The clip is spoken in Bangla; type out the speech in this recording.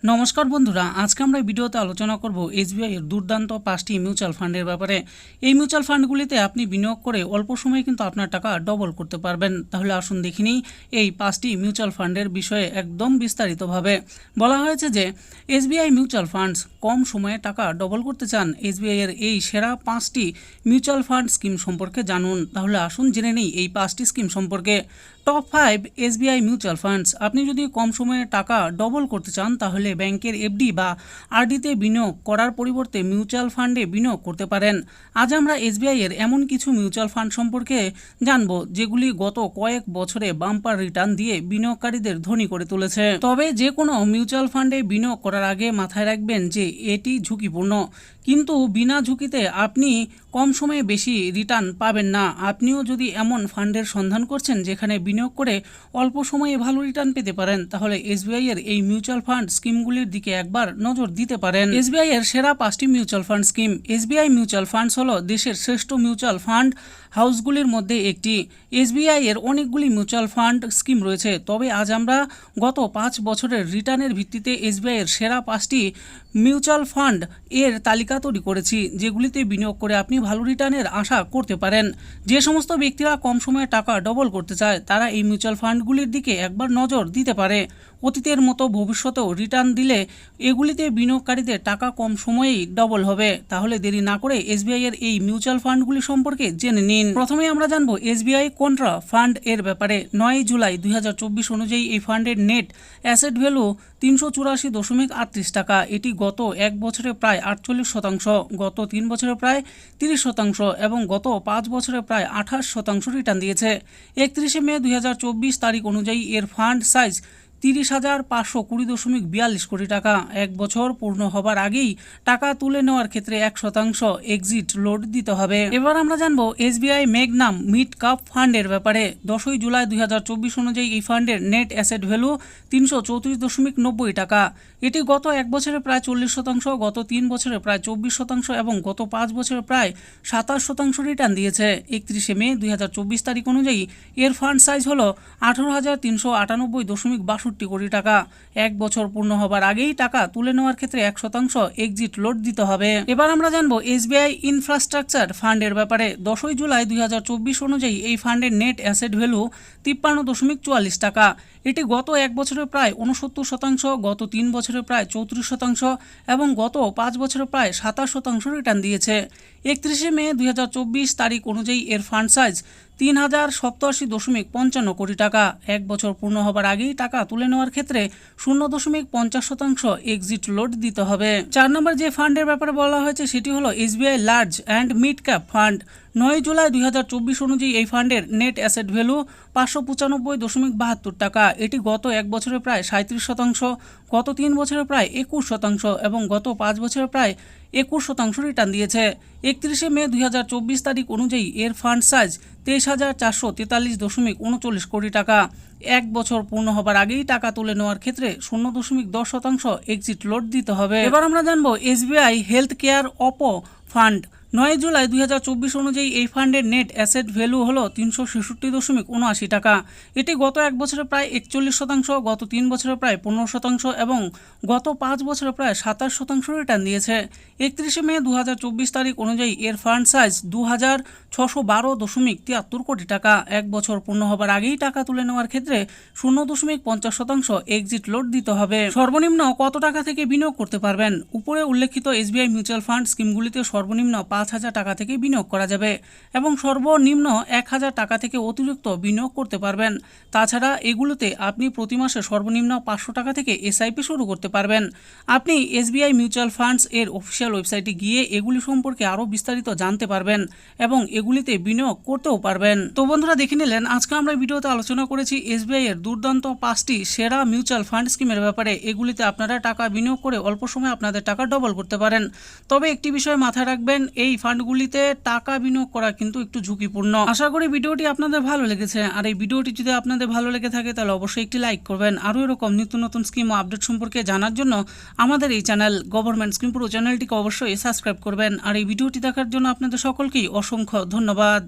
নমস্কার বন্ধুরা, আজকে আমরা ভিডিওতে আলোচনা করব এসবিআই এর দুর্দান্ত 5টি মিউচুয়াল ফান্ডের ব্যাপারে। এই মিউচুয়াল ফান্ডগুলিতে আপনি বিনিয়োগ করে অল্প সময়ে কিন্তু আপনার টাকা ডবল করতে পারবেন। তাহলে আসুন দেখে নিই এই 5টি মিউচুয়াল ফান্ডের বিষয়ে একদম বিস্তারিতভাবে। বলা হয়েছে যে এসবিআই মিউচুয়াল ফান্ডস কম সময়ে টাকা ডবল করতে চান। এসবিআই এর এই সেরা 5টি মিউচুয়াল ফান্ড স্কিম সম্পর্কে জানুন। তাহলে আসুন জেনে নিই এই 5টি স্কিম সম্পর্কে। Top 5 SBI mutual funds. আপনি যদি কম সময়ে টাকা ডবল করতে চান তাহলে ব্যাংকের এফডি বা আরডিতে বিনিয়োগ করার পরিবর্তে মিউচুয়াল ফান্ডে বিনিয়োগ করতে পারেন। আজ আমরা এসবিআই এর এমন কিছু মিউচুয়াল ফান্ড সম্পর্কে জানব যেগুলি গত কয়েক বছরে বাম্পার রিটার্ন দিয়ে বিনিয়োগকারীদের ধনী করে তুলেছে। তবে যে কোনো মিউচুয়াল ফান্ডে বিনিয়োগ করার আগে মাথায় রাখবেন যে এটি ঝুঁকিপূর্ণ, কিন্তু বিনা ঝুঁকিতে আপনি কম সময়ে বেশি রিটার্ন পাবেন না। আপনিও যদি এমন ফান্ডের সন্ধান করছেন যেখানে বিনিয়োগ করে অল্প সময়ে ভালো রিটার্ন পেতে পারেন, তাহলে এসবিআই এর এই মিউচুয়াল ফান্ড স্কিমগুলির দিকে একবার নজর দিতে পারেন। এসবিআই এর সেরা 5টি mutual fund scheme. SBI mutual funds হলো দেশের শ্রেষ্ঠ মিউচুয়াল ফান্ড হাউসগুলির মধ্যে একটি। এসবিআই এর অনেকগুলি মিউচুয়াল ফান্ড স্কিম রয়েছে, তবে আজ আমরা গত 5 বছরের রিটার্নের ভিত্তিতে এসবিআই এর সেরা 5টি মিউচুয়াল ফান্ড এর তালিকা তৈরি করেছি, যেগুলিতে বিনিয়োগ করে আপনি ভালো রিটার্নের আশা করতে পারেন। যে সমস্ত ব্যক্তিরা কম সময়ে টাকা ডবল করতে চায় তারা এই মিউচুয়াল ফান্ডগুলির দিকে একবার নজর দিতে পারে। অতীতের মতো ভবিষ্যতেও রিটার্ন দিলে এগুলিতে বিনিয়োগকারীদের টাকা কম সময়েই ডবল হবে। তাহলে দেরি না করে এসবিআই এর এই মিউচুয়াল ফান্ডগুলি সম্পর্কে জেনে নিন। প্রথমে আমরা জানবো এসবিআই কন্ট্রা ফান্ড এর ব্যাপারে। 9 জুলাই 2024 অনুযায়ী এই ফান্ডের নেট অ্যাসেট ভ্যালু 384.38 টাকা। এটি গত এক বছরে প্রায় 48%, গত 3 বছরে প্রায় 30% এবং গত 5 বছরে প্রায় 28% রিটার্ন দিয়েছে। 31 মে 2024 তারিখ অনুযায়ী এর ফান্ড সাইজ 30,520.42 কোটি টাকা। এক বছর পূর্ণ হবার আগেই টাকা তুলে নেওয়ার ক্ষেত্রে 1% এক্সিট লোড দিতে হবে। এবার আমরা জানবো এসবিআই ম্যাগনাম মিড কাপ ফান্ডের ব্যাপারে। 10 জুলাই 2024 অনুযায়ী এই ফান্ডের নেট অ্যাসেট ভ্যালু 334.90 টাকা। এটি গত এক বছরে প্রায় 40%, গত 3 বছরে প্রায় 24% এবং গত 5 বছরে প্রায় 27% রিটার্ন দিয়েছে। 31 মে 2024 তারিখ অনুযায়ী এর ফান্ড সাইজ হল 18,398.62 কোটি টাকা। এক বছর পূর্ণ হবার আগেই টাকা তুলে নেওয়ার ক্ষেত্রে 1% এক্সিট লোড দিতে হবে। এবার আমরা জানবো এসবিআই ইনফ্রাস্ট্রাকচার ফান্ডের ব্যাপারে। 10 জুলাই 2024 অনুযায়ী এই ফান্ডের নেট অ্যাসেট ভ্যালু 53.44 টাকা। এটি গত এক বছরে প্রায় 69%, গত 3 বছরে প্রায় 34% এবং গত 5 বছরে প্রায় 27% রিটার্ন দিয়েছে। 31 মে 2024 তারিখ অনুযায়ী এর ফান্ড সাইজ 3,087.55 কোটি টাকা। এক বছর পূর্ণ হবার আগেই টাকা তুলে নেওয়ার ক্ষেত্রে 0.50% এক্সিট লোড দিতে হবে। 4 নম্বর যে ফান্ডের ব্যাপারে বলা হয়েছে সেটি হলো SBI large and mid cap fund. 9 July 2024 অনুযায়ী এই ফান্ডের নেট অ্যাসেট ভ্যালু 595.72 টাকা। এটি গত এক বছরে প্রায় 37%, গত 3 বছরে প্রায় 21% এবং গত 5 বছরে প্রায় 21% রিটার্ন দিয়েছে। 31 মে 2024 তারিখ অনুযায়ী এর ফান্ড সাইজ 23,443.39 কোটি টাকা। এক বছর পূর্ণ হবার আগেই টাকা তুলে নেওয়ার ক্ষেত্রে 0.10% এক্সিট লোড দিতে হবে। এবার আমরা জানবো SBI health care Oppo fund. 9 July 2024 অনুযায়ী এই ফান্ডের নেট অ্যাসেট ভ্যালু হলো 366.79 টাকা। এটি গত এক বছরে প্রায় 41%, গত 3 বছরে প্রায় 15% এবং গত 5 বছরে প্রায় 27% রিটার্ন দিয়েছে। 31 মে 2024 তারিখ অনুযায়ী এর ফান্ড সাইজ 2,612.73 কোটি টাকা। এক বছর পূর্ণ হবার আগেই টাকা তুলে নেওয়ার ক্ষেত্রে 0.50% এক্সিট লোড দিতে হবে। সর্বনিম্ন কত টাকা থেকে বিনিয়োগ করতে পারবেন? উপরে উল্লেখিত এসবিআই মিউচুয়াল ফান্ড স্কিমগুলিতে সর্বনিম্ন 5,000 টাকা থেকে বিনিয়োগ করা যাবে এবং সর্বনিম্ন 1,000 টাকা থেকে অতিরিক্ত বিনিয়োগ করতে পারবেন। তাছাড়া এগুলোতে আপনি প্রতি মাসে সর্বনিম্ন 500 টাকা থেকে এসআইপি শুরু করতে পারবেন। আপনি এসবিআই মিউচুয়াল ফান্ডস এর অফিসিয়াল ওয়েবসাইটে গিয়ে এগুলি সম্পর্কে আরও বিস্তারিত জানতে পারবেন এবং এগুলিতে বিনিয়োগ করতেও পারবেন। তো বন্ধুরা, দেখে নিলেন আজকে আমরা ভিডিওতে আলোচনা করেছি এসবিআই এর দুর্দান্ত 5টি সেরা মিউচুয়াল ফান্ড স্কিমের ব্যাপারে। এগুলিতে আপনারা টাকা বিনিয়োগ করে অল্প সময়ে আপনাদের টাকা ডবল করতে পারেন। তবে একটি বিষয় মাথায় রাখবেন, এই ফান্ডগুলিতে টাকা বিনিয়োগ করা কিন্তু একটু ঝুঁকিপূর্ণ। আশা করি ভিডিওটি আপনাদের ভালো লেগেছে। আর এই ভিডিওটি যদি আপনাদের ভালো লেগে থাকে তাহলে অবশ্যই একটি লাইক করবেন। আরও এরকম নিত্য নতুন স্কিম ও আপডেট সম্পর্কে জানার জন্য আমাদের এই চ্যানেল গভর্নমেন্ট স্কিম পুরো চ্যানেলটিকে অবশ্যই সাবস্ক্রাইব করবেন। আর এই ভিডিওটি দেখার জন্য আপনাদের সকলকেই অসংখ্য ধন্যবাদ।